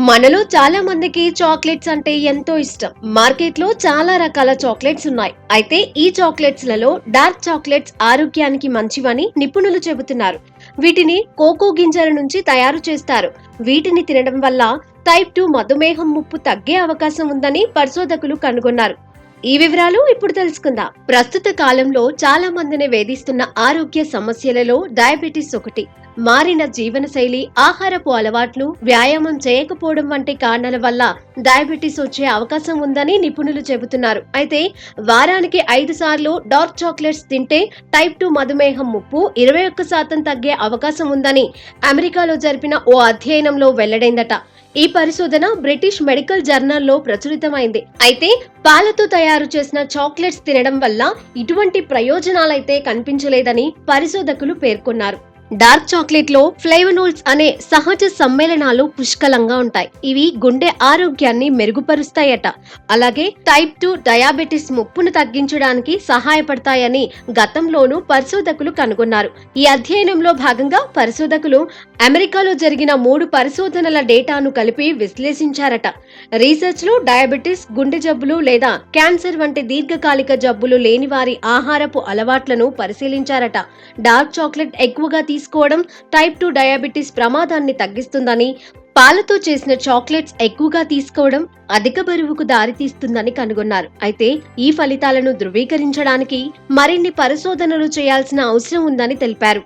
మనలో చాలా మందికి చాక్లెట్స్ అంటే ఎంతో ఇష్టం. మార్కెట్లో చాలా రకాల చాక్లెట్స్ ఉన్నాయి. అయితే ఈ చాక్లెట్స్ లలో డార్క్ చాక్లెట్స్ ఆరోగ్యానికి మంచివని నిపుణులు చెబుతున్నారు. వీటిని కోకో గింజల నుంచి తయారు చేస్తారు. వీటిని తినడం వల్ల టైప్ 2 మధుమేహం ముప్పు తగ్గే అవకాశం ఉందని పరిశోధకులు కనుగొన్నారు. ఈ వివరాలు ఇప్పుడు తెలుసుకుందాం. ప్రస్తుత కాలంలో చాలా మందిని వేధిస్తున్న ఆరోగ్య సమస్యలలో డయాబెటిస్ ఒకటి. మారిన జీవనశైలి, ఆహారపు అలవాట్లు, వ్యాయామం చేయకపోవడం వంటి కారణాల వల్ల డయాబెటిస్ వచ్చే అవకాశం ఉందని నిపుణులు చెబుతున్నారు. అయితే వారానికి 5 సార్లు డార్క్ చాక్లెట్స్ తింటే టైప్ 2 మధుమేహం ముప్పు 21% తగ్గే అవకాశం ఉందని అమెరికాలో జరిపిన ఓ అధ్యయనంలో వెల్లడైందట. ఈ పరిశోధన బ్రిటిష్ మెడికల్ జర్నల్లో ప్రచురితమైంది. అయితే పాలతో తయారు చేసిన చాక్లెట్స్ తినడం వల్ల ఇటువంటి ప్రయోజనాలైతే కనిపించలేదని పరిశోధకులు పేర్కొన్నారు. డార్క్ చాక్లెట్ లో ఫ్లేవనోల్స్ అనే సహజ సమ్మేళనాలు పుష్కలంగా ఉంటాయి. ఇవి గుండె ఆరోగ్యాన్ని మెరుగుపరుస్తాయట. అలాగే టైప్ 2 డయాబెటిస్ ముప్పును తగ్గించడానికి సహాయపడతాయని గతంలోనూ పరిశోధకులు కనుగొన్నారు. ఈ అధ్యయనంలో భాగంగా పరిశోధకులు అమెరికాలో జరిగిన 3 పరిశోధనల డేటాను కలిపి విశ్లేషించారట. రీసెర్చ్ లో డయాబెటిస్, గుండె జబ్బులు లేదా క్యాన్సర్ వంటి దీర్ఘకాలిక జబ్బులు లేని వారి ఆహారపు అలవాట్లను పరిశీలించారట. డార్క్ చాక్లెట్ ఎక్కువగా తీసుకోవడం టైప్ 2 డయాబెటిస్ ప్రమాదాన్ని తగ్గిస్తుందని, పాలతో చేసిన చాక్లెట్స్ ఎక్కువగా తీసుకోవడం అధిక బరువుకు దారితీస్తుందని కనుగొన్నారు. అయితే ఈ ఫలితాలను ధృవీకరించడానికి మరిన్ని పరిశోధనలు చేయాల్సిన అవసరం ఉందని తెలిపారు.